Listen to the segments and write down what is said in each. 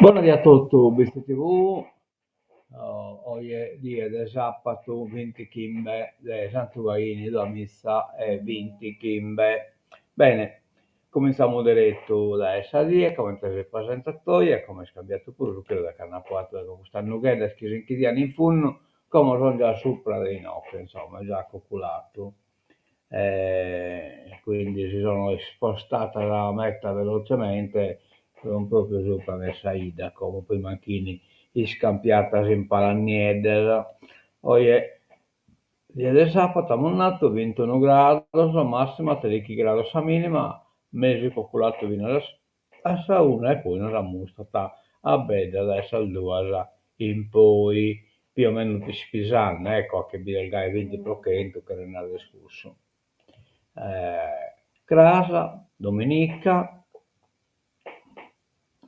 Buonasera a tutti, Bisti TV. Oggi è dia di sabato 20 Kimbe de Santuaini da missa e 20 Kimbe. Bene, cominciamo diretto da essa dia, come per il presentatore, e come scambiato pure quello da Canapuato, con questa nughetta che si inchidiano in funno, come sono già sopra dei nocchi, insomma, già coculato. Quindi si sono spostata la meta velocemente, sono proprio sopra messa ida, come poi manchini scampiata in palaniede. Oggi ieri sabato abbiamo nato 21 gradi, la massima 13 gradi, la minima, mesi cocolato fino a sauna e poi non abbiamo stata a beda adesso al 2 in poi più o meno di spisano, ecco, che il 20% che era l'anno scorso. Crasa, domenica,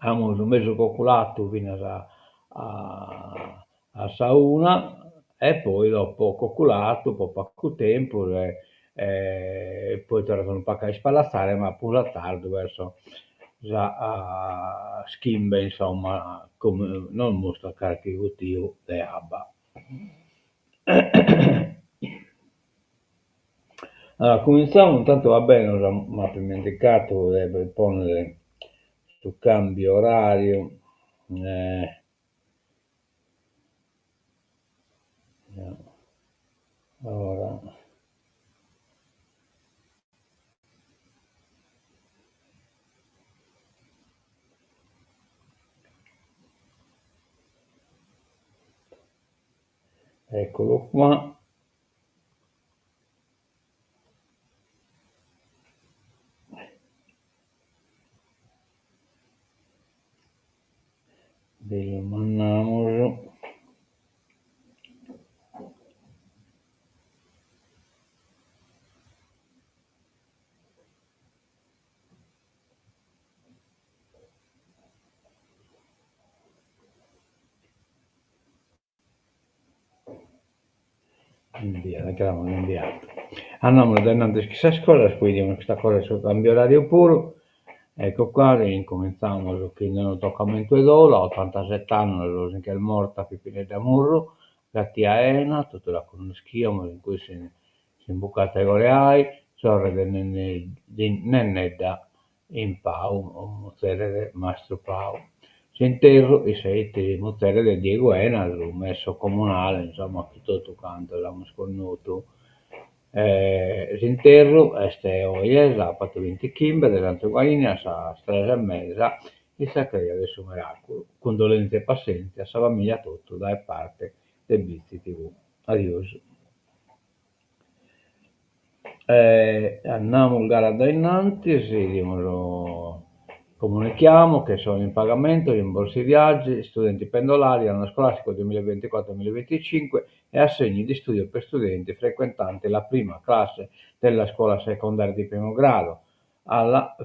abbiamo un mese cocolato fino a sauna e poi dopo cocolato, poi poco tempo e poi tornato un po' a spalazzare, ma pure tardi verso già a schimbe, insomma, come non mostra carico di ABBA. Allora, cominciamo, intanto va bene, non mi ha dimenticato di rispondere sul cambio orario. Eh, no. Ora, eccolo qua. Lo mandamos. Inviare, che l'avevano inviato. Andiamo da Nantes chissà scuola, quindi questa cosa sul cambio orario puro. Ecco qua, incominciamo che non toccamento ed ora, 87 anni, che è morta Pipine da Murro, Gattia Ena, tutto la conosciamo, in cui si imbucata i goleai, sorre di Nennedda in Pau, un mozzere di Mastro Pau. S'interro i sette di mozzere di Diego Ena, il messo comunale, insomma, tutto quanto l'abbiamo sconosciuto. S'interro este oggi, sabato 20 Kimber, dell'Antoguaina, a 3:30, il Sacreria del suo miracolo. Condolenze e pazienza, a famiglia tutto, da parte del Bizzi TV. Adios. Andiamo in gara da innanzi, comunichiamo che sono in pagamento rimborsi viaggi, studenti pendolari, anno scolastico 2024-2025 e assegni di studio per studenti frequentanti la prima classe della scuola secondaria di primo grado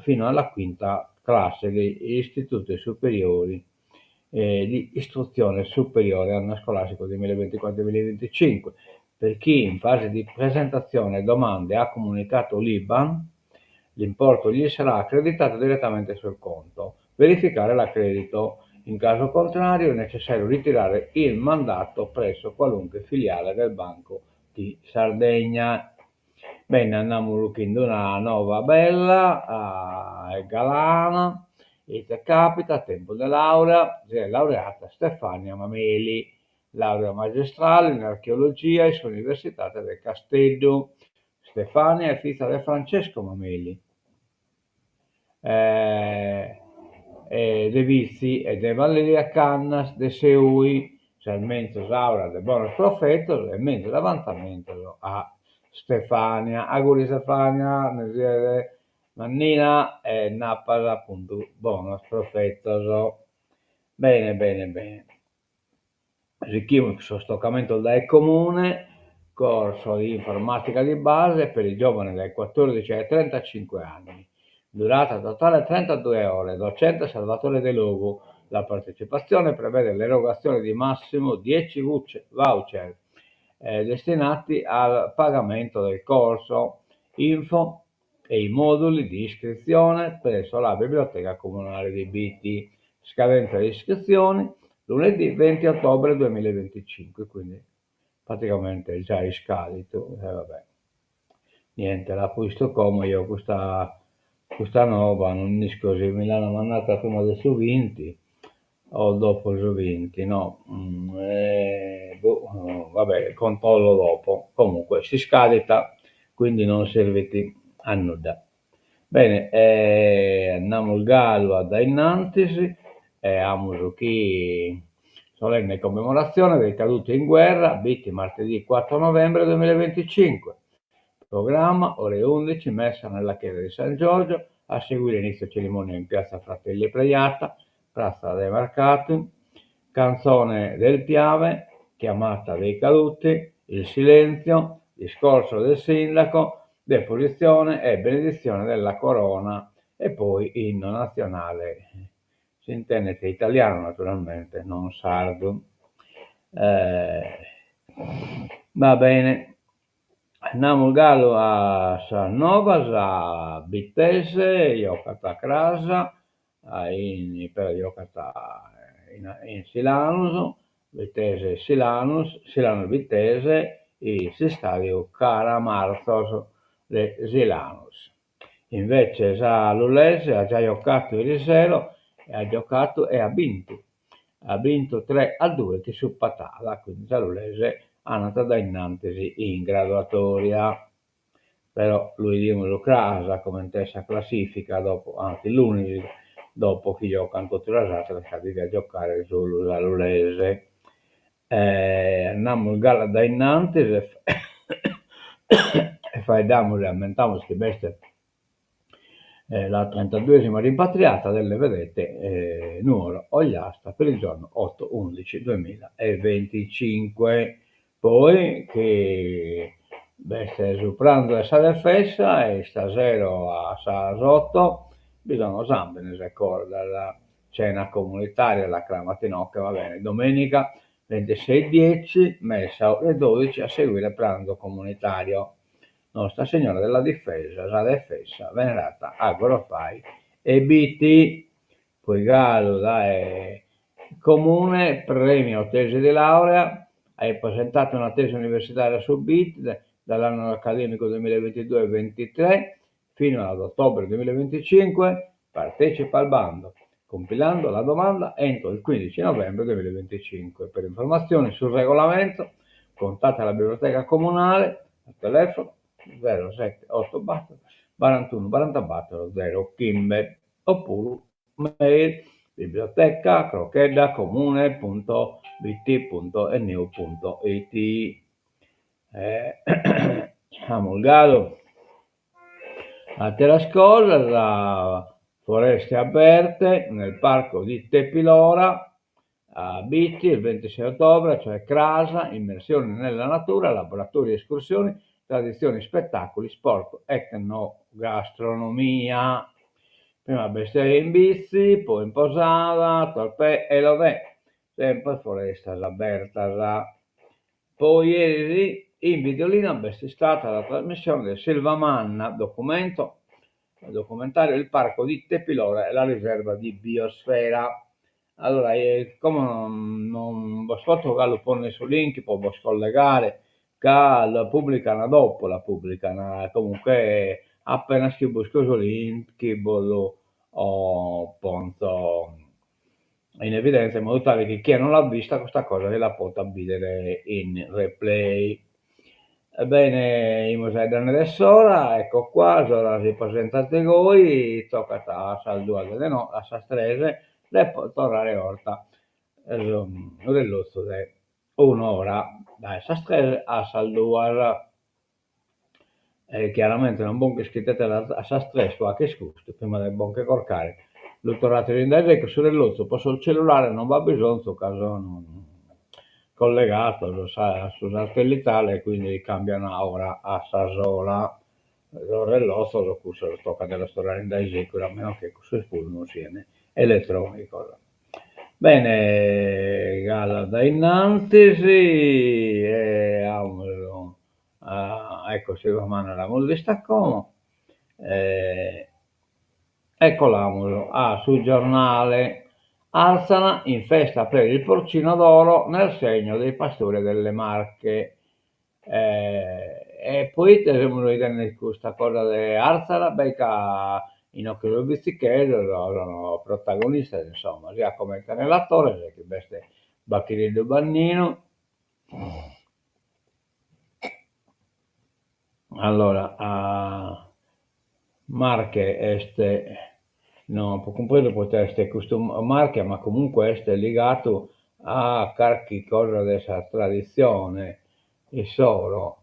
fino alla quinta classe degli istituti superiori di istruzione superiore anno scolastico 2024-2025. Per chi in fase di presentazione domande ha comunicato l'IBAN, l'importo gli sarà accreditato direttamente sul conto. Verificare l'accredito. In caso contrario è necessario ritirare il mandato presso qualunque filiale del Banco di Sardegna. Bene, andiamo looking una nuova bella, galana, e che capita, tempo di laurea, si è laureata Stefania Mameli, laurea magistrale in archeologia all'Università del Castello. Stefania è figlia di Francesco Mameli, de Vizi e de Valeria Cannas de Seui, mentre Saura de Bonos Profetos e mentre l'avanzamento a Stefania, auguri Stefania, Mannina e Nappa appunto Bonos Profetos. Bene, bene, bene. Richiamo sullo stoccamento del comune, corso di informatica di base per i giovani dai 14 ai 35 anni. Durata totale 32 ore, docente Salvatore De Logo. La partecipazione prevede l'erogazione di massimo 10 voucher destinati al pagamento del corso. Info e i moduli di iscrizione presso la biblioteca comunale di Biti. Scadenza di iscrizioni lunedì 20 ottobre 2025, quindi praticamente già è scadito. Vabbè. Niente, l'ha visto come io questa nuova, non è così, me l'hanno mandata prima dei su vinti o dopo su vinti, no? Vabbè, controllo dopo. Comunque si scarica, quindi non serviti a nulla. Bene, andiamo al gallo ad innanzi, abbiamo qui solenne commemorazione dei caduti in guerra, bitti martedì 4 novembre 2025. Programma ore 11, messa nella chiesa di San Giorgio, a seguire inizio cerimonia in piazza Fratelli Preiata, piazza dei Mercati, canzone del Piave, chiamata dei caduti, il silenzio, discorso del sindaco, deposizione e benedizione della corona e poi inno nazionale, sintenete italiano naturalmente, non sardo. Va bene, andiamo gallo a Sarnovas, a Bittese, Iocata Crasa, per Iocata in Silanus, Bittese Silanus, Silanus Bittese, e si stadio Caramarzos de Silanus. Invece Lulese ha già giocato ieri sera e ha vinto 3-2 che su Patala, quindi Lulese è andata da innanzi in graduatoria, però lui di Casa come intesa classifica dopo, anzi l'unico dopo che gioca contro la Satra perché a giocare sulla Lulese. Andiamo il gara da innanzi e fai damole aumentiamo che bestia la 32esima rimpatriata delle vedette Nuoro Ogliasta per il giorno 8-11-2025. Poi che bestia superando la sala fessa e stasera a Sarasotto bisogna sempre ricordare la cena comunitaria, la Cramatinocca, va bene, domenica 26:10, messa ore 12 a seguire il pranzo comunitario. Nostra Signora della Difesa, la Defessa, venerata a Gorofai e BT, poi Gallo dai comune, premio tesi di laurea, hai presentato una tesi universitaria su BIT dall'anno accademico 2022-23 fino ad ottobre 2025, partecipa al bando, compilando la domanda entro il 15 novembre 2025. Per informazioni sul regolamento, contatta la biblioteca comunale al telefono 078 41 44 0 Kimbe oppure mail biblioteca crochedda comune.bt.nu.it. Amulgado a Terrascosa, la foreste aperte nel parco di Tepilora a Bitti il 26 ottobre, cioè Crasa, immersione nella natura, laboratori, escursioni, tradizioni, spettacoli, sport, etnogastronomia. Prima bestiaria in bici, poi in posada, torpè e lodè, sempre foresta aperta. Poi ieri in videolina è stata la trasmissione del Silva Manna, documentario Il parco di Tepilora e la riserva di biosfera. Allora, come non vi ascolto che lo pone su link, poi vi scollegare, che la pubblicano dopo, comunque appena scrivo su link, lo pongo in evidenza in modo tale che chi non l'ha vista questa cosa la possa vedere in replay. Ebbene, i musei dell'Assora, ecco qua, ora si presentate voi, tocca a Saldua delle no, a Sastrese, e poi tornare orta, dell'ozzo di un'ora da Sastrese a Saldua. Chiaramente non buon che scrivete a Sastrese, a che scusto, prima del buon che corcare. L'autorato di indagine che sull'ozzo, posso il cellulare, non va bisogno, in questo caso non collegato su satellitare, quindi cambiano ora a Sasola. L'orelloso lo curso lo tocca della storia in sicuro, a meno che questo spulno non sia elettronico. Bene, Gala da innanzi, ecco, si va mano la musica come, ecco l'amolo, sul giornale, Arzana in festa per il porcino d'oro nel segno dei pastori delle Marche. E poi dobbiamo vedere questa cosa di Arzana, becca in occhio del Bizzichello, erano protagonisti, insomma, sia come l'attore, sia che veste Bacchirillo Bannino. Allora, a Marche este, no, compreso poter essere questo Marche, ma comunque este legato a qualche cosa della tradizione e solo.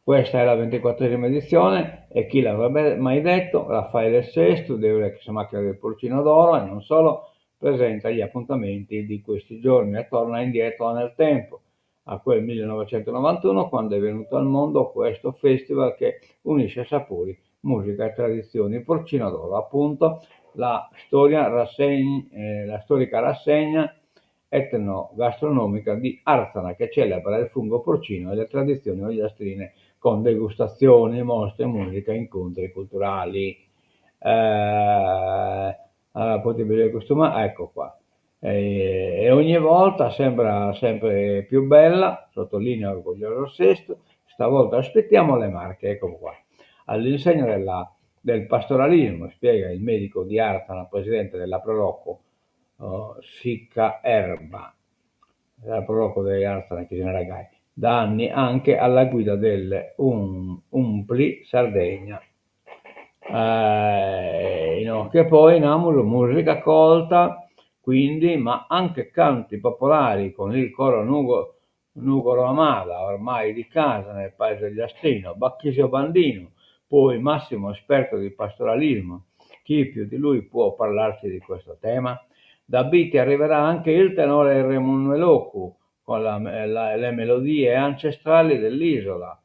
Questa è la 24esima edizione e chi l'avrebbe mai detto, Raffaele VI, deve che si macchina del Porcino d'Oro e non solo, presenta gli appuntamenti di questi giorni e torna indietro nel tempo, a quel 1991 quando è venuto al mondo questo festival che unisce sapori, musica e tradizioni. Porcino d'Oro, appunto, la la storica rassegna etnogastronomica di Arzana che celebra il fungo porcino e le tradizioni ogliastrine con degustazioni, mostre, musica, incontri culturali. Allora, potete vedere questo, ma ecco qua. E ogni volta sembra sempre più bella, sottolineo orgoglioso Sesto, stavolta aspettiamo le Marche, ecco qua. All'insegna del pastoralismo, spiega il medico di Arzana, presidente della Proloco, Sicca Erba, la Proloco di Arzana, che Gai, da anni anche alla guida del Umpli Sardegna. No, che poi innamoro musica colta, quindi, ma anche canti popolari con il coro Nugolo Amada, ormai di casa nel paese degli Astrino, Bacchisio Bandino, poi massimo esperto di pastoralismo. Chi più di lui può parlarci di questo tema? Da Biti arriverà anche il tenore Remunelocu con le melodie ancestrali dell'isola.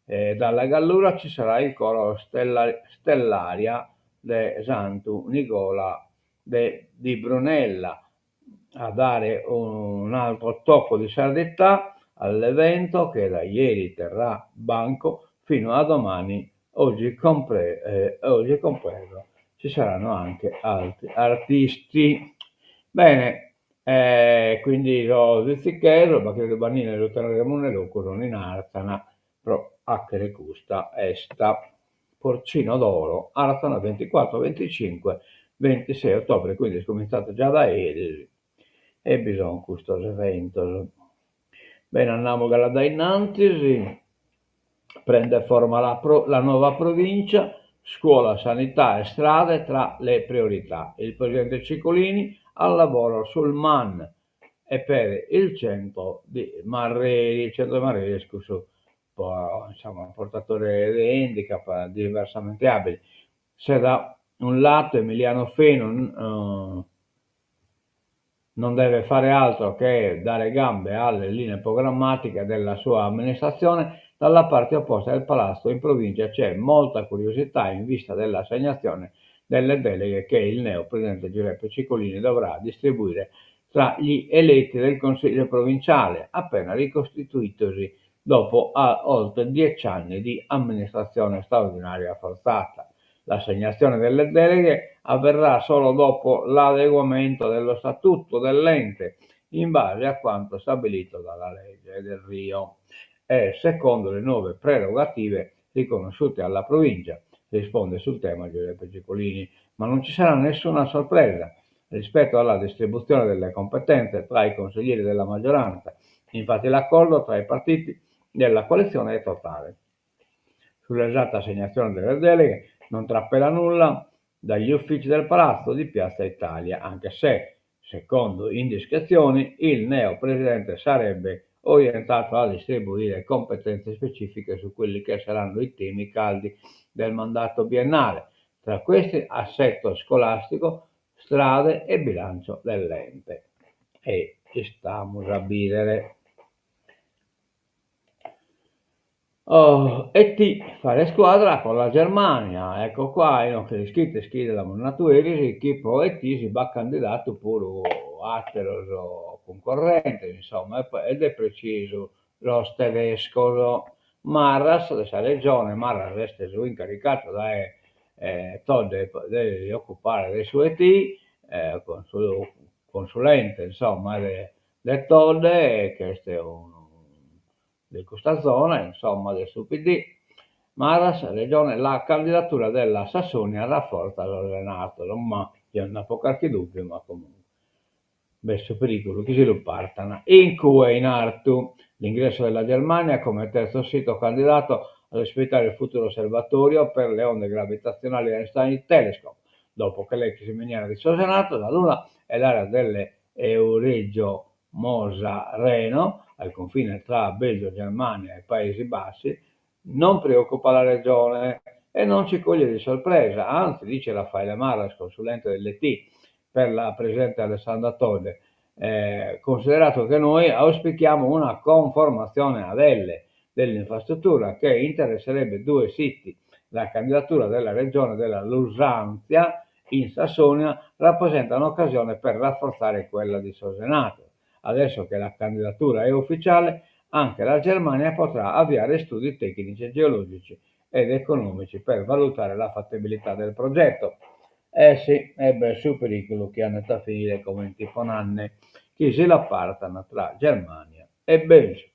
Dalla Gallura ci sarà il coro Stellaria de Santu Nicola di Brunella a dare un altro tocco di sardità all'evento che da ieri terrà banco fino a domani, oggi compreso. Ci saranno anche altri artisti. Bene, quindi lo Zizzichero, Bacchero Bannino e Luttano Ramone lo corrono in Arzana, pro Acchere Custa, Esta, Porcino d'Oro, Arzana 24, 25, 26 ottobre, quindi è cominciato già da ieri e bisogna questo evento. Bene, andiamo da innanzi, prende forma la nuova provincia, scuola, sanità e strade tra le priorità. Il presidente Ciccolini al lavoro sul MAN e per il centro di Marreri, scuso, insomma, portatore di handicap diversamente abili. Se da un lato Emiliano Feno non deve fare altro che dare gambe alle linee programmatiche della sua amministrazione, dalla parte opposta del palazzo in provincia c'è molta curiosità in vista dell'assegnazione delle deleghe che il neo presidente Giuseppe Ciccolini dovrà distribuire tra gli eletti del Consiglio provinciale, appena ricostituitosi dopo oltre 10 anni di amministrazione straordinaria forzata. L'assegnazione delle deleghe avverrà solo dopo l'adeguamento dello statuto dell'ente in base a quanto stabilito dalla legge del Rio e secondo le nuove prerogative riconosciute alla provincia, risponde sul tema Giuseppe Ciccolini, ma non ci sarà nessuna sorpresa rispetto alla distribuzione delle competenze tra i consiglieri della maggioranza. Infatti l'accordo tra i partiti della coalizione è totale. Sull'esatta assegnazione delle deleghe non trappela nulla dagli uffici del Palazzo di Piazza Italia, anche se, secondo indiscrezioni, il neo presidente sarebbe orientato a distribuire competenze specifiche su quelli che saranno i temi caldi del mandato biennale, tra questi assetto scolastico, strade e bilancio dell'ente. E stiamo a ridere. E T fare squadra con la Germania, ecco qua, che iscritti scrive la Monatueri, chi poi e T si va candidato pure atero concorrente, insomma, ed è preciso lo tedesco Marras, questa regione, Marras resta incaricato da di occupare le sue T, con suo consulente, insomma, le Todde, che è di questa zona, insomma, del SUPD. Maras, regione, la candidatura della Sassonia rafforza lo Renato, ma io non ho qualche dubbio, ma comunque. Verso pericolo che si lo partano. In cui in Artu l'ingresso della Germania come terzo sito candidato ad ospitare il futuro osservatorio per le onde gravitazionali Einstein Telescope, dopo che l'ex miniera di Sosenato, la Luna e l'area delle Euregio Mosa Reno, al confine tra Belgio, Germania e Paesi Bassi, non preoccupa la regione e non ci coglie di sorpresa, anzi, dice Raffaele Maras, consulente dell'ET, per la presidente Alessandra Todde, considerato che noi auspichiamo una conformazione ad L dell'infrastruttura che interesserebbe due siti. La candidatura della regione della Lusanzia in Sassonia rappresenta un'occasione per rafforzare quella di Sosenato. Adesso che la candidatura è ufficiale, anche la Germania potrà avviare studi tecnici, geologici ed economici per valutare la fattibilità del progetto. Eh sì, su pericolo che hanno a finire come in tipo nanne che se la partano tra Germania e Belgio.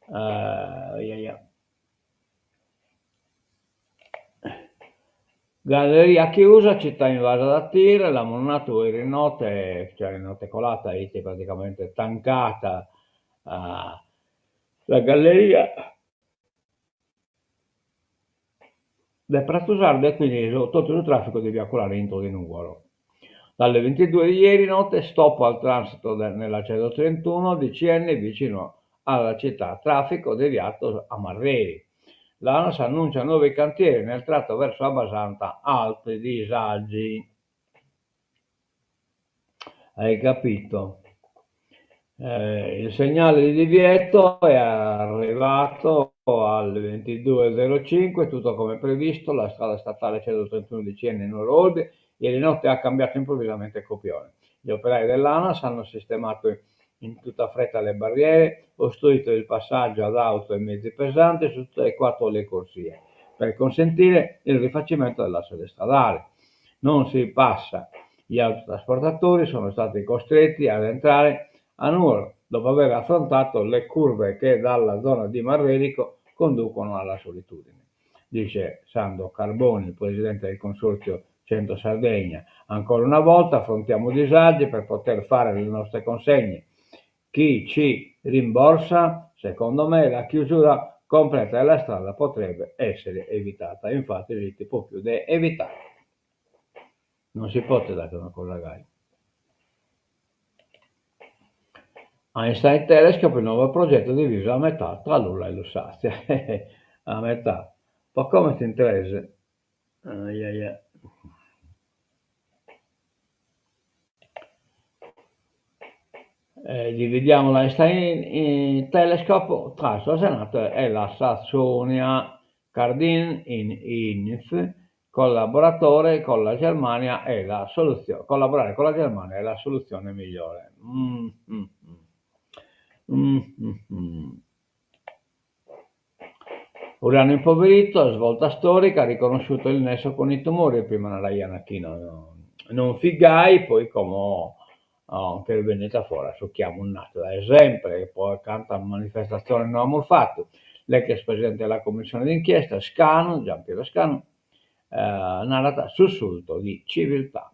Yeah. Galleria chiusa, città invasa da tir, la Monnato Rinote, cioè Rinote colata, praticamente tancata la galleria del Pratosardo e quindi tutto il traffico di veicolare entro di Nuoro. Dalle 22 di ieri notte stop al transito nella 131 di CN vicino alla città, traffico deviato a Marreri. L'ANAS annuncia nuovi cantieri nel tratto verso Abbasanta, altri disagi. Hai capito? Il segnale di divieto è arrivato alle 22.05, tutto come previsto, la strada statale 131 di Ciene Nuoro Olbia, ieri notte ha cambiato improvvisamente copione. Gli operai dell'ANAS hanno sistemato in tutta fretta le barriere, ostruito il passaggio ad auto e mezzi pesanti su tutte e quattro le corsie, per consentire il rifacimento dell'asse stradale. Non si passa. Gli autotrasportatori sono stati costretti ad entrare a Nuoro dopo aver affrontato le curve che dalla zona di Marverico conducono alla solitudine. Dice Sandro Carboni, il presidente del consorzio Centro Sardegna. Ancora una volta affrontiamo disagi per poter fare le nostre consegne. Chi ci rimborsa? Secondo me la chiusura completa della strada potrebbe essere evitata. Infatti il tipo chiude evitare. Non si può dare una cosa gai. Einstein Telescope, il nuovo progetto diviso a metà tra Lula e Lusatia. A metà. Ma come ti interessa? Dividiamo l'Einstein Telescope tra il suo senato e la Sassonia. Cardin in INF, collaboratore con la Germania è la soluzione. Collaborare con la Germania è la soluzione migliore. Uranio impoverito, svolta storica, ha riconosciuto il nesso con i tumori, prima nella Ianachino. Non figai, poi come anche il Veneta fuori, su chiamo un nato da esempio, e poi canta una manifestazione non amor fatto. L'ex presidente della commissione d'inchiesta, Scanu, Giampiero Scanu, narrata sussulto di civiltà.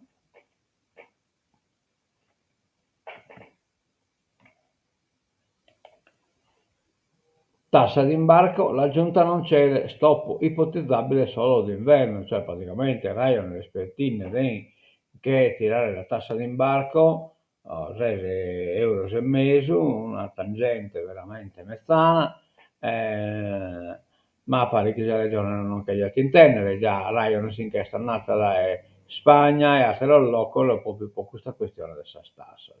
Tassa d'imbarco, la giunta non cede, stop ipotizzabile solo d'inverno, cioè praticamente raiono le spettine che tirare la tassa d'imbarco, 6 euro e mezzo, una tangente veramente mezzana, ma pare che la regione non cagliati in tenere, già raiono sin che è stannata da Spagna e a te lo loccolo proprio per questa questione del stassa.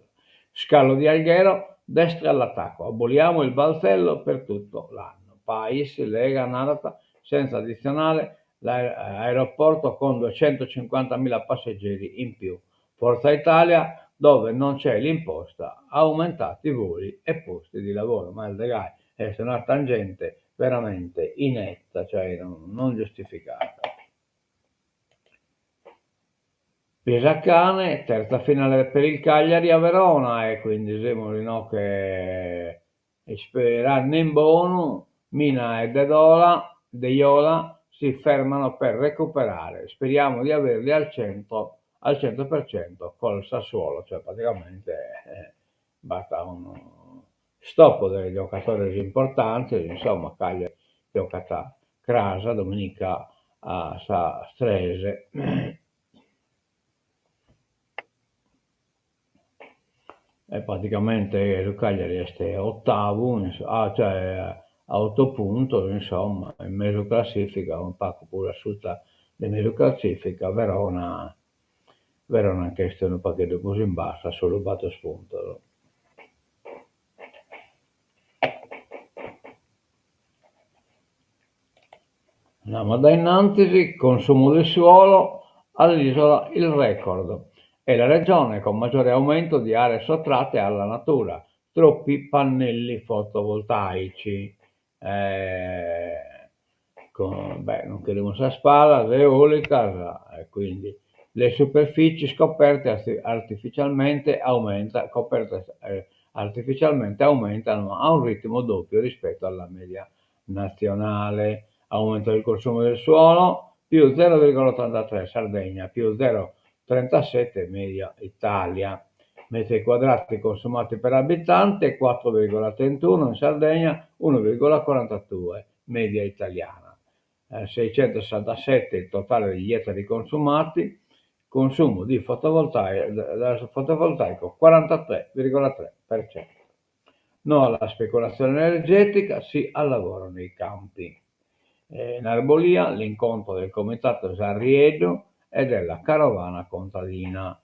Scalo di Alghero, destra all'attacco, aboliamo il balzello per tutto l'anno. Pais, Lega, Narata, senza addizionale, l'aeroporto con 250.000 passeggeri in più. Forza Italia, dove non c'è l'imposta, aumentati i voli e posti di lavoro. Ma il Degai è una tangente veramente inetta, cioè non giustificata. Pisacane, terza finale per il Cagliari a Verona e quindi Semolino che sperano in buono, Mina e De Iola si fermano per recuperare. Speriamo di averli al 100% col Sassuolo, cioè praticamente basta un stop dei giocatori importanti, insomma Cagliari giocata Crasa domenica a Strese. E praticamente il Cagliari è ottavo, cioè a 8 punti, insomma, in mezzo classifica, un pacco pure asciutta di mezzo classifica, Verona che è un pacchetto così in basso, ha solo rubato spunto. Andiamo da innanzi, consumo del suolo all'isola il record. È la regione con maggiore aumento di aree sottratte alla natura, troppi pannelli fotovoltaici. Eh, non queremos a spalla, l'eolica, quindi le superfici artificialmente aumentano a un ritmo doppio rispetto alla media nazionale. Aumento del consumo del suolo, più 0,83 Sardegna, più 0,37 media Italia. Metri quadrati consumati per abitante 4,31 in Sardegna, 1,42 media italiana. 667 il totale degli ettari consumati, consumo di fotovoltaico 43,3%. No alla speculazione energetica, sì al lavoro nei campi. In Arbolia l'incontro del comitato Sarriedo e della carovana contadina.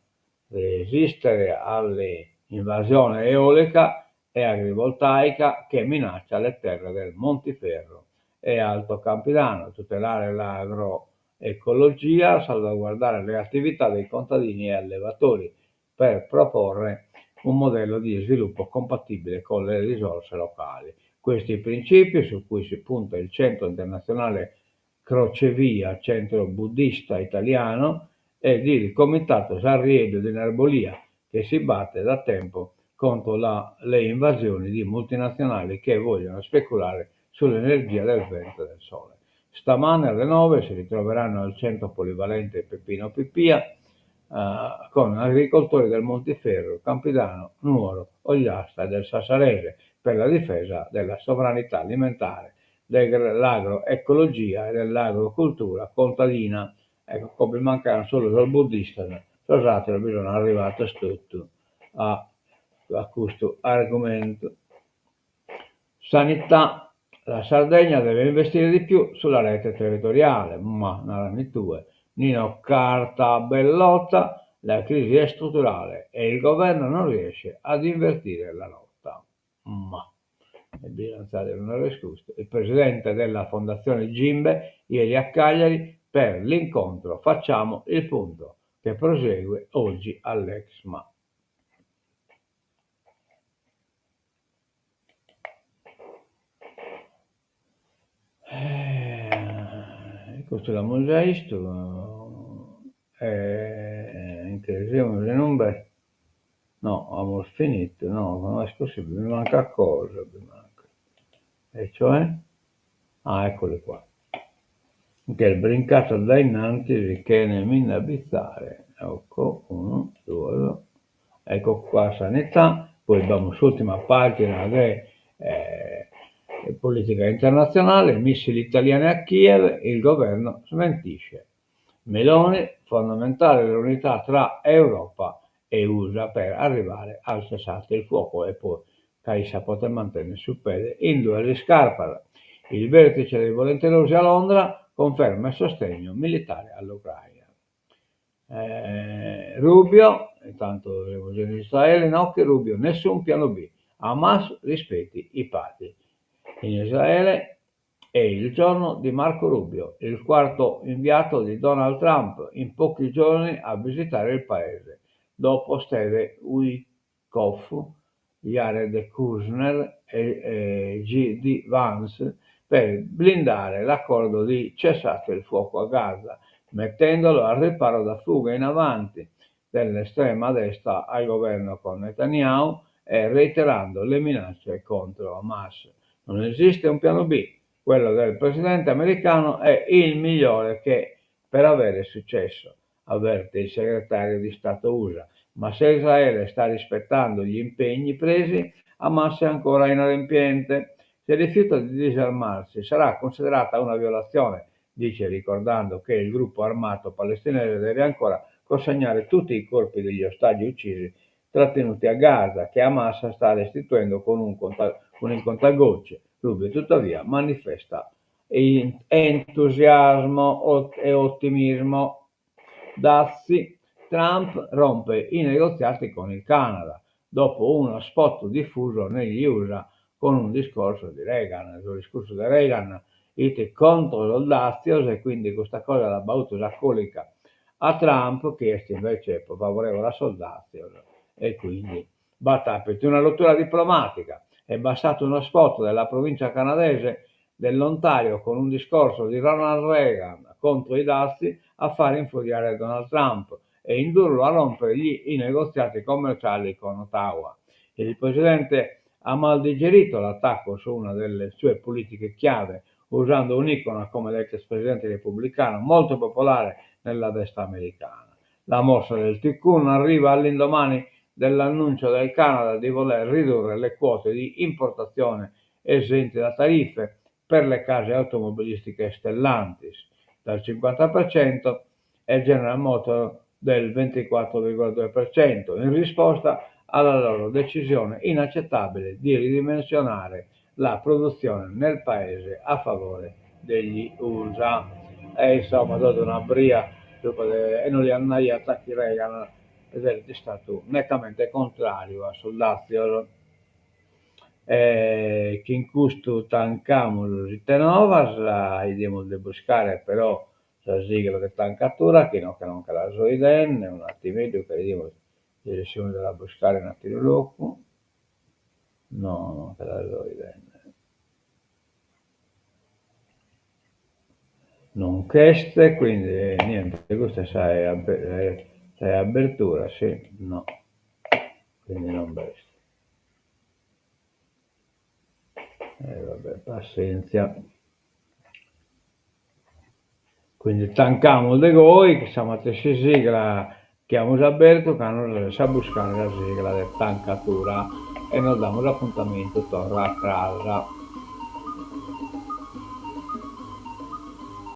Resistere all'invasione eolica e agrivoltaica che minaccia le terre del Montiferru e Alto Campidano, tutelare l'agroecologia, salvaguardare le attività dei contadini e allevatori per proporre un modello di sviluppo compatibile con le risorse locali. Questi principi su cui si punta il Centro Internazionale Crocevia, centro buddista italiano, ed il Comitato Sarriedo di Narbolia, che si batte da tempo contro le invasioni di multinazionali che vogliono speculare sull'energia del vento e del sole. Stamane alle 9 si ritroveranno al centro polivalente Peppino Pipia con agricoltori del Montiferru, Campidano, Nuoro, Ogliastra e del Sassarese per la difesa della sovranità alimentare, dell'agroecologia e dell'agricoltura contadina. Ecco, come mancano solo il buddista, scusate, bisogna arrivare a tutto a questo argomento. Sanità. La Sardegna deve investire di più sulla rete territoriale, ma nella tue. Nino Carta Bellotta, la crisi è strutturale e il governo non riesce ad invertire la rotta. Ma il bilanciere non è riscusto. Il presidente della fondazione Gimbe ieri a Cagliari per l'incontro Facciamo il punto che prosegue oggi all'Exma. Questo l'abbiamo già visto, incredibile, non beh. No, abbiamo finito, no, non è possibile, mi manca cosa, mi manca. E cioè? Ah, eccole qua. Che è il brincato da innanzi che ne minna abitare. Ecco, 1, 2, ecco qua sanità, poi abbiamo sull'ultima pagina che politica internazionale, missili italiani a Kiev, il governo smentisce. Meloni, fondamentale l'unità tra Europa e USA per arrivare al cessate il fuoco e poi Caixa poter mantenere su piede in due riscarpala. Il vertice dei volenterosi a Londra conferma il sostegno militare all'Ucraina. Rubio, intanto in Israele, no che Rubio, nessun piano B. Hamas rispetti i patti. In Israele è il giorno di Marco Rubio, il quarto inviato di Donald Trump in pochi giorni a visitare il paese, dopo Steve Witkoff, Jared Kushner e G.D. Vance per blindare l'accordo di cessate il fuoco a Gaza mettendolo al riparo da fughe in avanti dell'estrema destra al governo con Netanyahu e reiterando le minacce contro Hamas. Non esiste un piano B, quello del presidente americano è il migliore per avere successo, avverte il segretario di Stato USA. Ma se Israele sta rispettando gli impegni presi, Hamas è ancora inadempiente. Se rifiuta di disarmarsi sarà considerata una violazione, dice, ricordando che il gruppo armato palestinese deve ancora consegnare tutti i corpi degli ostaggi uccisi trattenuti a Gaza, che Hamas sta restituendo con un contagocce. Rubio tuttavia manifesta entusiasmo e ottimismo. Dazi, Trump rompe i negoziati con il Canada dopo uno spot diffuso negli USA con un discorso di Reagan. Il discorso di Reagan ite contro Soldazios e quindi questa cosa l'ha battuta colica a Trump, che invece favorevole a Soldazios e quindi battappi. Una rottura diplomatica. È bastato uno spot della provincia canadese dell'Ontario con un discorso di Ronald Reagan contro i dazi a far infuriare Donald Trump e indurlo a rompere i negoziati commerciali con Ottawa. Il presidente ha mal digerito l'attacco su una delle sue politiche chiave, usando un'icona come l'ex presidente repubblicano, molto popolare nella destra americana. La mossa del Tikkun arriva all'indomani dell'annuncio del Canada di voler ridurre le quote di importazione esenti da tariffe per le case automobilistiche Stellantis dal 50% e General Motors del 24,2%, in risposta alla loro decisione inaccettabile di ridimensionare la produzione nel paese a favore degli USA. E insomma, dopo una bria e non li hanno mai attacchi Reagan, è stato nettamente contrario a Soldazios. Che in questo tancamos ritenovas, idemo de buscare però la sigla de tancatura, che non che la zoiden, un attimino che idemo direzione della buscare un attimo loco, no, che la zoiden. Non queste, quindi niente, questa sai apertura, sì, no, quindi non basta. Vabbè, pazienza. Quindi tancamo de goi, che siamo a si sigla, chiamo Alberto, che non sa buscare la sigla del tancatura e nos damos appuntamento torna a casa.